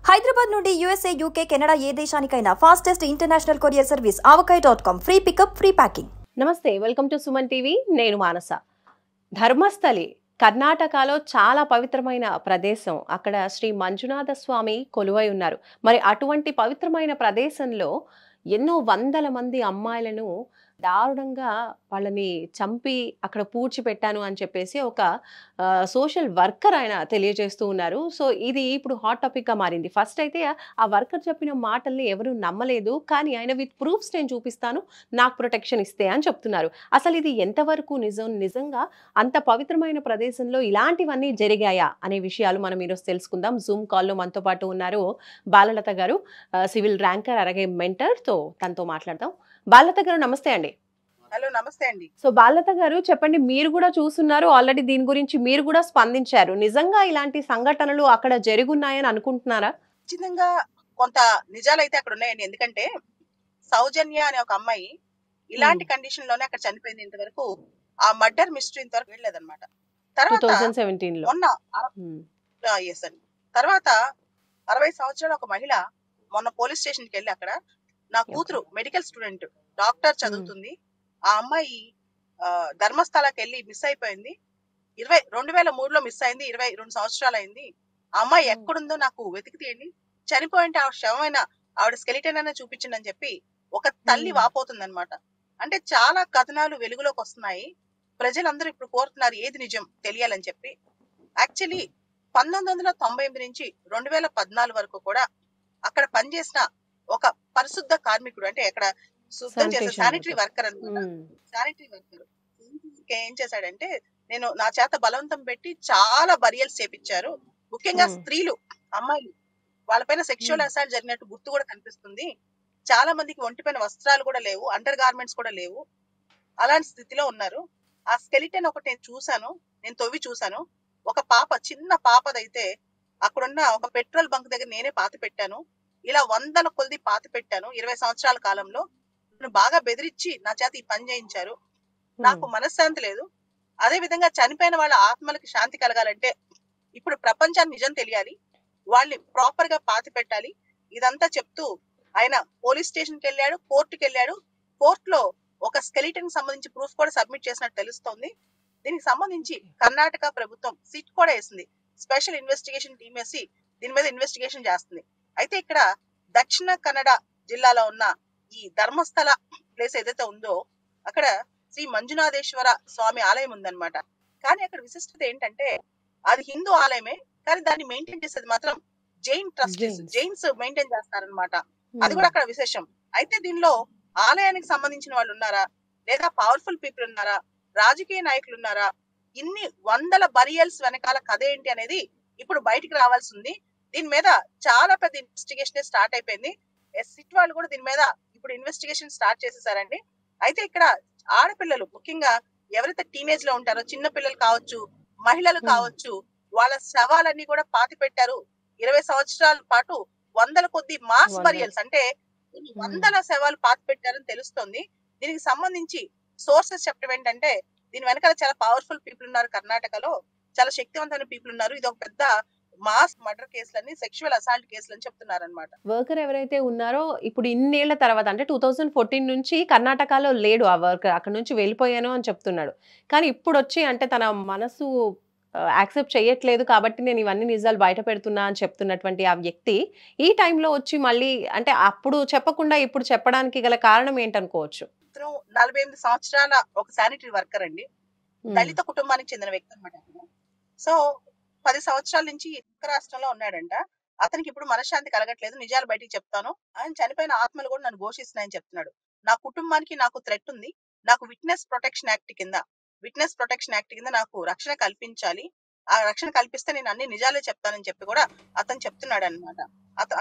హైదరాబాద్ నుండి USA, UK, Canada ఏ దేశానికైనా fastest international courier service avakai.com. Free pickup, free packing. నమస్తే, వెల్కమ్ టు సుమన్ టీవీ. నేను మానస. ధర్మస్థలి కర్ణాటకలో చాలా పవిత్రమైన ప్రదేశం. అక్కడ శ్రీ మంజునాథ స్వామి కొలువై ఉన్నారు. మరి అటువంటి పవిత్రమైన ప్రదేశంలో ఎన్నో వందల మంది అమ్మాయిలను దారుణంగా వాళ్ళని చంపి అక్కడ పూడ్చిపెట్టాను అని చెప్పేసి ఒక సోషల్ వర్కర్ ఆయన తెలియజేస్తూ ఉన్నారు. సో ఇది ఇప్పుడు హాట్ టాపిక్గా మారింది. ఫస్ట్ అయితే ఆ వర్కర్ చెప్పిన మాటల్ని ఎవరు నమ్మలేదు, కానీ ఆయన విత్ ప్రూఫ్స్ నేను చూపిస్తాను, నాకు ప్రొటెక్షన్ ఇస్తే అని చెప్తున్నారు. అసలు ఇది ఎంతవరకు నిజం? నిజంగా అంత పవిత్రమైన ప్రదేశంలో ఇలాంటివన్నీ జరిగాయా అనే విషయాలు మనం ఈరోజు తెలుసుకుందాం. జూమ్ కాల్లో మనతో పాటు ఉన్నారు బాలలత గారు, సివిల్ ర్యాంకర్, అలాగే మెంటర్తో తనతో మాట్లాడదాం. బాలలత గారు నమస్తే అండి. హలో, నమస్తే అండి. సో బాలలత గారు చెప్పండి, మీరు కూడా చూస్తున్నారు ఆల్రెడీ, దీని గురించి మీరు కూడా స్పందించారు. నిజంగా ఇలాంటి సంఘటనలు అక్కడ జరుగున్నాయని అనుకుంటున్నారా? ఖచ్చితంగా కొంత నిజాలు అయితే అక్కడ ఉన్నాయండి. ఎందుకంటే సౌజన్య అనే ఒక అమ్మాయి ఇలాంటి కండిషన్ లోనే అక్కడ చనిపోయింది. ఇంతవరకు ఆ మర్డర్ మిస్టరీ ఇంతవరకు వెళ్ళలేదన్నమాట. తర్వాత 2017లో మొన్న ఎస్ అండి, తర్వాత 60 సంవత్సరాల ఒక మహిళ మొన్న పోలీస్ స్టేషన్ కి వెళ్ళి అక్కడ నా కూతురు మెడికల్ స్టూడెంట్, డాక్టర్ చదువుతుంది, ఆ అమ్మాయి ధర్మస్థలకి వెళ్ళి మిస్ అయిపోయింది. 2003లో మిస్ అయింది. 22 సంవత్సరాలు అయింది. ఆ అమ్మాయి ఎక్కడుందో నాకు వెతికి తీయండి, చనిపోయింటే ఆ శవమైన ఆవిడ స్కెలిటన్ అనే చూపించండి అని చెప్పి ఒక తల్లి వాపోతుంది అనమాట. అంటే చాలా కథనాలు వెలుగులోకి వస్తున్నాయి. ప్రజలందరూ ఇప్పుడు కోరుతున్నారు ఏది నిజం తెలియాలని చెప్పి. యాక్చువల్లీ 1998 నుంచి 2014 వరకు కూడా అక్కడ పనిచేసిన ఒక పరిశుద్ధ కార్మికుడు, అంటే అక్కడ శుద్ధం చేసే శానిటరీ వర్కర్ అనమాట. శానిటరీ వర్కర్ ఏం చేశాడంటే, నేను నా చేత బలవంతం పెట్టి చాలా బరియల్స్ చేపించారు. ముఖ్యంగా స్త్రీలు, అమ్మాయిలు, వాళ్ళపైన సెక్షువల్ అసాల్ట్ జరిగినట్టు గుర్తు కూడా కనిపిస్తుంది. చాలా మందికి ఒంటిపైన వస్త్రాలు కూడా లేవు, అండర్ గార్మెంట్స్ కూడా లేవు. అలాంటి స్థితిలో ఉన్నారు. ఆ స్కెలిటన్ ఒకటి నేను చూసాను, నేను తవ్వి చూసాను. ఒక పాప, చిన్న పాపదైతే అక్కడున్న ఒక పెట్రోల్ బంక్ దగ్గర నేనే పాతి పెట్టాను. ఇలా వందల కొద్ది పాతి పెట్టాను 20 సంవత్సరాల కాలంలో. నన్ను బాగా బెదిరించి నా చేత ఈ పని చేయించారు. నాకు మనశ్శాంతి లేదు. అదే విధంగా చనిపోయిన వాళ్ళ ఆత్మలకి శాంతి కలగాలంటే ఇప్పుడు ప్రపంచానికి నిజం తెలియాలి, వాళ్ళని ప్రాపర్ గా పాతి పెట్టాలి. ఇదంతా చెప్తూ ఆయన పోలీస్ స్టేషన్ కి వెళ్ళాడు, కోర్టుకి వెళ్ళాడు. కోర్టులో ఒక స్కెలిటన్ సంబంధించి ప్రూఫ్ కూడా సబ్మిట్ చేసినట్టు తెలుస్తోంది. దీనికి సంబంధించి కర్ణాటక ప్రభుత్వం సిట్ కూడా వేసింది, స్పెషల్ ఇన్వెస్టిగేషన్ టీమ్ వేసి దీని మీద ఇన్వెస్టిగేషన్ చేస్తుంది. అయితే ఇక్కడ దక్షిణ కన్నడ జిల్లాలో ఉన్న ఈ ధర్మస్థల ప్లేస్ ఏదైతే ఉందో అక్కడ శ్రీ మంజునాథేశ్వర స్వామి ఆలయం ఉందన్నమాట. కానీ అక్కడ విశిష్టత ఏంటంటే అది హిందూ ఆలయమే, కానీ దాన్ని మెయింటైన్ చేసేది మాత్రం జైన్ ట్రస్టీస్, జైన్స్ మెయింటైన్ చేస్తారనమాట. అది కూడా అక్కడ విశేషం. అయితే దీనిలో ఆలయానికి సంబంధించిన వాళ్ళు ఉన్నారా, లేదా పవర్ఫుల్ పీపుల్ ఉన్నారా, రాజకీయ నాయకులు ఉన్నారా, ఇన్ని వందల బరియల్స్ వెనకాల కథ ఏంటి అనేది ఇప్పుడు బయటికి రావాల్సి ఉంది. దీని మీద చాలా పెద్ద ఇన్వెస్టిగేషన్ స్టార్ట్ అయిపోయింది. సిట్ వాళ్ళు కూడా దీని మీద ఇప్పుడు ఇన్వెస్టిగేషన్ స్టార్ట్ చేసేసారండి. అయితే ఇక్కడ ఆడపిల్లలు, ముఖ్యంగా ఎవరైతే టీనేజ్ లో ఉంటారో, చిన్న పిల్లలు కావచ్చు, మహిళలు కావచ్చు, వాళ్ళ శవాలన్నీ కూడా పాతి పెట్టారు. 20 సంవత్సరాల పాటు వందల కొద్ది మాస్ బరియల్స్, అంటే వందల శవాలు పాతి పెట్టారని తెలుస్తోంది. దీనికి సంబంధించి సోర్సెస్ చెప్పడం ఏంటంటే, దీని వెనకాల చాలా పవర్ఫుల్ పీపుల్ ఉన్నారు, కర్ణాటకలో చాలా శక్తివంతమైన పీపుల్ ఉన్నారు. ఇది ఒక పెద్ద మాస్ మర్డర్ కేసులని, సెక్షువల్ అసాల్ట్ కేసులని చెప్తున్నారు అనమాట. వర్కర్ ఎవరైతే ఉన్నారో ఇప్పుడు ఇన్నేళ్ల తర్వాత, అంటే 2014 నుంచి కర్ణాటకలో లేడు ఆ వర్కర్, అక్కడ నుంచి వెళ్ళిపోయాను అని చెప్తున్నాడు. కానీ ఇప్పుడు వచ్చి, అంటే తన మనసు యాక్సెప్ట్ చేయట్లేదు కాబట్టి నేను ఇవన్నీ నిజాలు బయట పెడుతున్నా అని చెప్తున్నటువంటి ఆ వ్యక్తి ఈ టైంలో వచ్చి మళ్ళీ, అంటే అప్పుడు చెప్పకుండా ఇప్పుడు చెప్పడానికి గల కారణం ఏంటనుకోవచ్చు? 48 సంవత్సరాల ఒక శానిటరీ వర్కర్ అండి, దళిత కుటుంబానికి చెందిన వ్యక్తి అనమాట. సో 10 సంవత్సరాల నుంచి ఇతర రాష్ట్రంలో ఉన్నాడంట. అతనికి ఇప్పుడు మనశ్శాంతి కలగట్లేదు, నిజాలు బయటికి చెప్తాను, ఆయన చనిపోయిన ఆత్మలు కూడా నన్ను ఘోషిస్తున్నాయని చెప్తున్నాడు. నా కుటుంబానికి నాకు థ్రెట్ ఉంది, నాకు విట్నెస్ ప్రొటెక్షన్ యాక్ట్ కింద నాకు రక్షణ కల్పించాలి, ఆ రక్షణ కల్పిస్తే నేను అన్ని నిజాలే చెప్తానని చెప్పి కూడా అతను చెప్తున్నాడు అనమాట.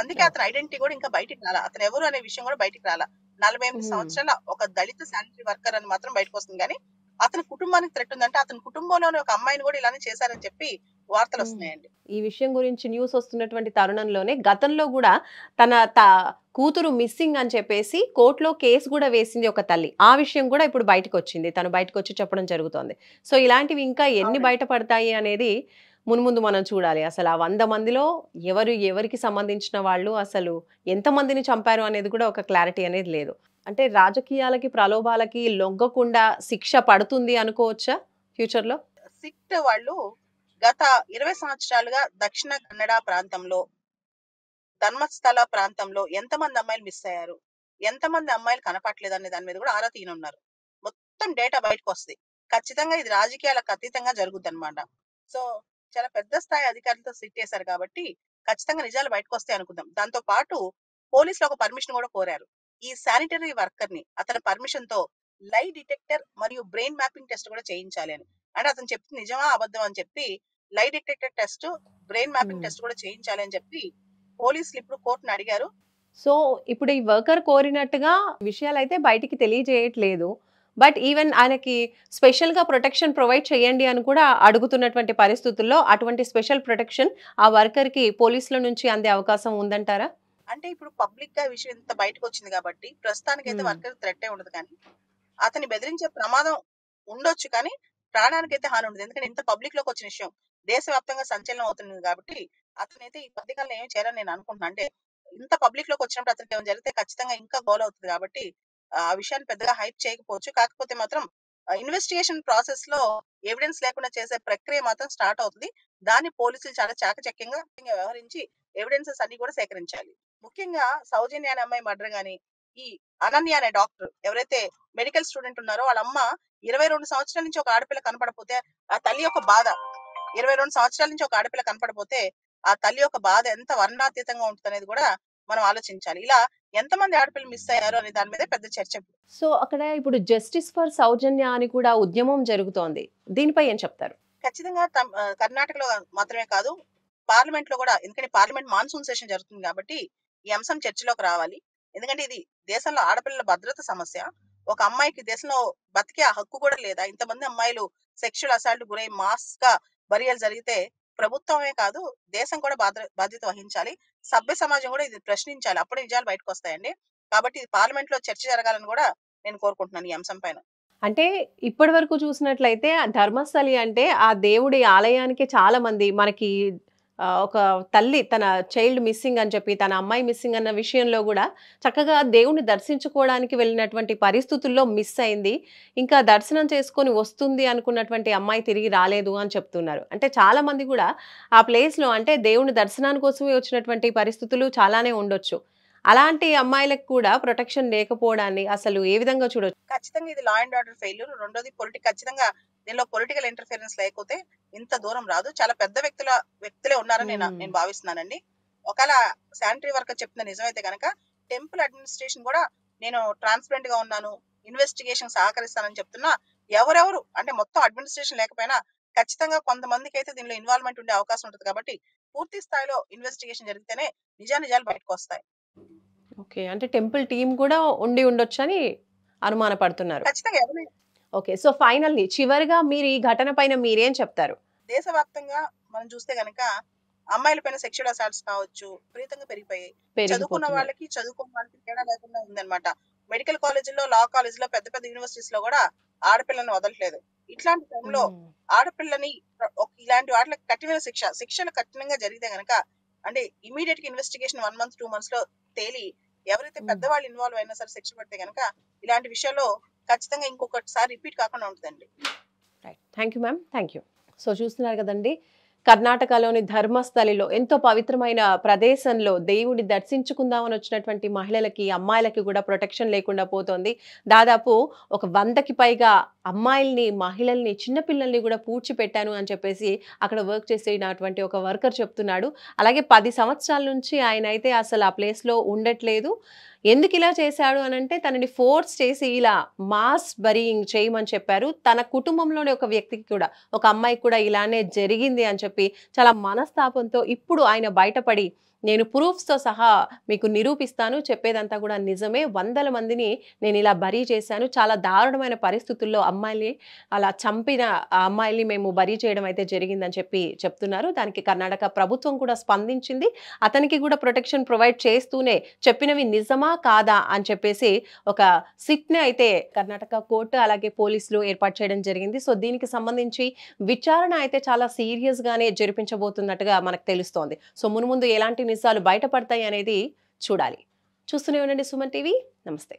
అందుకే అతని ఐడెంటిటీ కూడా ఇంకా బయటికి రాలా, అతను ఎవరు అనే విషయం కూడా బయటికి రాలా. 48 సంవత్సరాల ఒక దళిత శానిటరీ వర్కర్ అని మాత్రం బయటకు వస్తుంది. కానీ అతని కుటుంబానికి థ్రెట్ ఉందంటే, అతని కుటుంబంలోనే ఒక అమ్మాయిని కూడా ఇలానే చేశారని చెప్పి వార్తలు వస్తున్నాయండి. ఈ విషయం గురించి న్యూస్ వస్తున్నటువంటి తరుణంలోనే గతంలో కూడా తన కూతురు మిస్సింగ్ అని చెప్పేసి కోర్టులో కేసు కూడా వేసింది ఒక తల్లి. ఆ విషయం కూడా ఇప్పుడు బయటకు వచ్చింది, తను బయటకు వచ్చి చెప్పడం జరుగుతోంది. సో ఇలాంటివి ఇంకా ఎన్ని బయటపడతాయి అనేది మున్ముందు మనం చూడాలి. అసలు ఆ 100 మందిలో ఎవరికి సంబంధించిన వాళ్ళు, అసలు ఎంతమందిని చంపారు అనేది కూడా ఒక క్లారిటీ అనేది లేదు. అంటే రాజకీయాలకి, ప్రలోభాలకి లొంగకుండా శిక్ష పడుతుంది అనుకోవచ్చా ఫ్యూచర్‌లో? సిట్ వాళ్ళు గత 20 సంవత్సరాలుగా దక్షిణ కన్నడ ప్రాంతంలో, ధర్మస్థల ప్రాంతంలో ఎంతమంది అమ్మాయిలు మిస్ అయ్యారు, ఎంతమంది అమ్మాయిలు కనపట్లేదు అనే దాని మీద కూడా ఆరా తీయనున్నారు. మొత్తం డేటా బయటకు వస్తుంది. ఖచ్చితంగా ఇది రాజకీయాలకు అతీతంగా జరుగుద్ది అనమాట. సో చాలా పెద్ద స్థాయి అధికారులతో సిట్ చేశారు కాబట్టి ఖచ్చితంగా నిజాలు బయటకు వస్తాయి అనుకుందాం. దాంతో పాటు పోలీసులు ఒక పర్మిషన్ కూడా కోరారు. ఈ శానిటరీ వర్కర్ ని అతని పర్మిషన్ తో లై డిటెక్టర్ మరియు బ్రెయిన్ మ్యాపింగ్ టెస్ట్ కూడా చేయించాలి అని. అంటే అతను చెప్తుంది నిజమా అబద్ధం అని చెప్పి lie detector test, brain mapping test కూడా చేయించాలి అని చెప్పి పోలీసులు ఇప్పుడు కోర్టును అడిగారు. సో ఇప్పుడు ఈ వర్కర్ కోరినట్టుగా విషయాలైతే బయటికి తెలియజేయట్లేదు. బట్ ఈవెన్ ఆయనకి స్పెషల్‌గా ప్రొటెక్షన్ ప్రొవైడ్ చేయండి అని కూడా అడుగుతున్నటువంటి పరిస్థితుల్లో అటువంటి స్పెషల్ ప్రొటెక్షన్ ఆ వర్కర్‌కి పోలీసుల నుంచి అందే అవకాశం ఉందంటారా? అంటే ఇప్పుడు పబ్లిక్ గా విషయం ఇంత బయటకు వచ్చింది కాబట్టి ప్రస్తుతానికైతే వర్కర్ థ్రెట్ ఉండదు, కానీ అతని బెదిరించే ప్రమాదం ఉండొచ్చు, కానీ ప్రాణానికైతే హాని ఉండదు. ఎందుకంటే ఇంత పబ్లిక్ లోకి వచ్చిన విషయం దేశవ్యాప్తంగా సంచలనం అవుతుంది కాబట్టి అతనైతే ఈ పథకాలను ఏం చేయాలని నేను అనుకుంటున్నాను. అంటే ఇంత పబ్లిక్ లోకి వచ్చినప్పుడు అతనికి ఏమైనా జరిగితే ఖచ్చితంగా ఇంకా గోల్ అవుతుంది కాబట్టి ఆ విషయాన్ని పెద్దగా హైప్ చేయకపోవచ్చు. కాకపోతే మాత్రం ఇన్వెస్టిగేషన్ ప్రాసెస్ లో ఎవిడెన్స్ లేకుండా చేసే ప్రక్రియ మాత్రం స్టార్ట్ అవుతుంది. దాన్ని పోలీసులు చాలా చాకచక్యంగా వ్యవహరించి ఎవిడెన్సెస్ అన్ని కూడా సేకరించాలి. ముఖ్యంగా సౌజన్య అనే అమ్మాయి మర్డర్ గాని, ఈ అనన్య అనే డాక్టర్ ఎవరైతే మెడికల్ స్టూడెంట్ ఉన్నారో వాళ్ళ అమ్మ 22 సంవత్సరాల నుంచి ఒక ఆడపిల్ల కనపడపోతే ఆ తల్లి యొక్క బాధ, 22 సంవత్సరాల నుంచి ఒక ఆడపిల్ల కనపడపోతే ఆ తల్లి యొక్క బాధ ఎంత వర్ణాతీతంగా ఉంటుంది అనేది కూడా మనం ఆలోచించాలి. ఇలా ఎంతమంది ఆడపిల్లలు మిస్ అయ్యారు అనే దాని మీద పెద్ద చర్చ. సో అక్కడ ఇప్పుడు జస్టిస్ ఫర్ సౌజన్య అని కూడా ఉద్యమం జరుగుతోంది. దీనిపై ఏం చెప్తారు? ఖచ్చితంగా కర్ణాటకలో మాత్రమే కాదు, పార్లమెంట్ లో కూడా, ఎందుకంటే పార్లమెంట్ మాన్సూన్ సెషన్ జరుగుతుంది కాబట్టి ఈ అంశం చర్చలోకి రావాలి. ఎందుకంటే ఇది దేశంలో ఆడపిల్లల భద్రత సమస్య. ఒక అమ్మాయికి దేశంలో బతికే హక్కు కూడా లేదా? ఇంతమంది అమ్మాయిలు సెక్షువల్ అసాల్ట్ గురై మాస్ గా బరియలు జరిగితే ప్రభుత్వమే కాదు దేశం కూడా బాధ్యత వహించాలి. సభ్య సమాజం కూడా ఇది ప్రశ్నించాలి. అప్పుడే నిజాలు బయటకు వస్తాయండి. కాబట్టి ఇది పార్లమెంట్ లో చర్చ జరగాలని కూడా నేను కోరుకుంటున్నాను ఈ అంశం పైన. అంటే ఇప్పటి వరకు చూసినట్లయితే ధర్మస్థలి అంటే ఆ దేవుడి ఆలయానికి చాలా మంది మనకి ఒక తల్లి తన చైల్డ్ మిస్సింగ్ అని చెప్పి తన అమ్మాయి మిస్సింగ్ అన్న విషయంలో కూడా చక్కగా దేవుణ్ణి దర్శించుకోవడానికి వెళ్ళినటువంటి పరిస్థితుల్లో మిస్ అయింది. ఇంకా దర్శనం చేసుకొని వస్తుంది అనుకున్నటువంటి అమ్మాయి తిరిగి రాలేదు అని చెప్తున్నారు. అంటే చాలా మంది కూడా ఆ ప్లేస్లో అంటే దేవుని దర్శనానికి కోసమే వచ్చినటువంటి పరిస్థితులు చాలానే ఉండొచ్చు. అలాంటి అమ్మాయిలకు కూడా ప్రొటెక్షన్ లేకపోవడాన్ని అసలు ఏ విధంగా చూడొచ్చు? ఖచ్చితంగా ఇది లా అండ్ ఆర్డర్ ఫెయిల్యూర్. రెండోది ఖచ్చితంగా దీనిలో పొలిటికల్ ఇంటర్ఫిరెన్స్ లేకపోతే ఇంత దూరం రాదు. చాలా పెద్ద వ్యక్తులే ఉన్నారని నేను భావిస్తున్నానండి. ఒకవేళ శానిటరీ వర్కర్ చెప్తున్న నిజమైతే కనుక టెంపుల్ అడ్మినిస్ట్రేషన్ కూడా నేను ట్రాన్స్పరెంట్ గా ఉన్నాను, ఇన్వెస్టిగేషన్ సహకరిస్తానని చెప్తున్నా. ఎవరెవరు అంటే మొత్తం అడ్మినిస్ట్రేషన్ లేకపోయినా ఖచ్చితంగా కొంతమందికి అయితే దీనిలో ఇన్వాల్వ్మెంట్ ఉండే అవకాశం ఉంటుంది కాబట్టి పూర్తి స్థాయిలో ఇన్వెస్టిగేషన్ జరిగితేనే నిజాలు బయటకు వస్తాయి. ఓకే, అంటే టెంపుల్ టీం కూడా ఉండి ఉండొచ్చని అనుమానపడుతున్నారు. ఖచ్చితంగా ఎవరు. ఓకే, సో ఫైనల్లీ చివరిగా మీరు ఈ ఘటన పైన మీరేం చెప్తారు? దేశవ్యాప్తంగా మనం చూస్తే గనక అమ్మాయిల పైన సెక్షువల్ అసాల్ట్స్ కావచ్చు విపరీతంగా పెరిగిపోయాయి. చదువుకున్న వాళ్ళకి చదువుకున్న వాళ్ళకి తేడా లేకుండా ఉందన్నమాట. మెడికల్ కాలేజీల్లో, లా కాలేజీలో, పెద్ద పెద్ద యూనివర్సిటీస్ లో కూడా ఆడపిల్లని వదలట్లేదు. ఇట్లాంటి టైంలో ఆడపిల్లని ఇలాంటి వాటికి కఠినమైన శిక్షలు కఠినంగా జరిగితే గనక అంటే ఇమీడియట్ గా ఇన్వెస్టిగేషన్ 1 month 2 months లో తేలి ఎవరైతే పెద్దవాళ్ళు ఇన్వాల్వ్ అయినా సరే శిక్ష పడితే గనక ఇలాంటి విషయాల్లో ఖచ్చితంగా ఇంకొకసారి రిపీట్ కాకుండా ఉంటుందండి. Right, thank you ma'am, thank you. So చూస్తున్నారు కదండి, కర్ణాటకలోని ధర్మస్థలిలో ఎంతో పవిత్రమైన ప్రదేశంలో దేవుడి దర్శించుకుందామని వచ్చినటువంటి మహిళలకి, అమ్మాయిలకి కూడా ప్రొటెక్షన్ లేకుండా పోతోంది. దాదాపు ఒక 100కి పైగా అమ్మాయిల్ని, మహిళల్ని, చిన్నపిల్లల్ని కూడా పూడ్చిపెట్టాను అని చెప్పేసి అక్కడ వర్క్ చేసేటటువంటి ఒక వర్కర్ చెప్తున్నాడు. అలాగే 10 సంవత్సరాల నుంచి ఆయన అయితే అసలు ఆ ప్లేస్లో ఉండట్లేదు. ఎందుకు ఇలా చేశాడు అని అంటే తనని ఫోర్స్ చేసి ఇలా మాస్ బరీయింగ్ చేయమని చెప్పారు. తన కుటుంబంలోని ఒక వ్యక్తికి కూడా, ఒక అమ్మాయికి కూడా ఇలానే జరిగింది అని చెప్పి చాలా మనస్తాపంతో ఇప్పుడు ఆయన బయటపడి నేను ప్రూఫ్స్తో సహా మీకు నిరూపిస్తాను, చెప్పేదంతా కూడా నిజమే, వందల మందిని నేను ఇలా బరీ చేశాను, చాలా దారుణమైన పరిస్థితుల్లో అమ్మాయిల్ని అలా చంపిన ఆ అమ్మాయిల్ని మేము బరీ చేయడం అయితే జరిగిందని చెప్పి చెప్తున్నారు. దానికి కర్ణాటక ప్రభుత్వం కూడా స్పందించింది. అతనికి కూడా ప్రొటెక్షన్ ప్రొవైడ్ చేస్తూనే చెప్పినవి నిజమా కాదా అని చెప్పేసి ఒక సిట్ని అయితే కర్ణాటక కోర్టు అలాగే పోలీసులు ఏర్పాటు చేయడం జరిగింది. సో దీనికి సంబంధించి విచారణ అయితే చాలా సీరియస్ గానే జరిపించబోతున్నట్టుగా మనకు తెలుస్తోంది. సో మున్ముందు ఎలాంటి నిజాలు బయటపడతాయి అనేది చూడాలి. చూస్తూనే ఉండండి సుమన్ టీవీ. నమస్తే.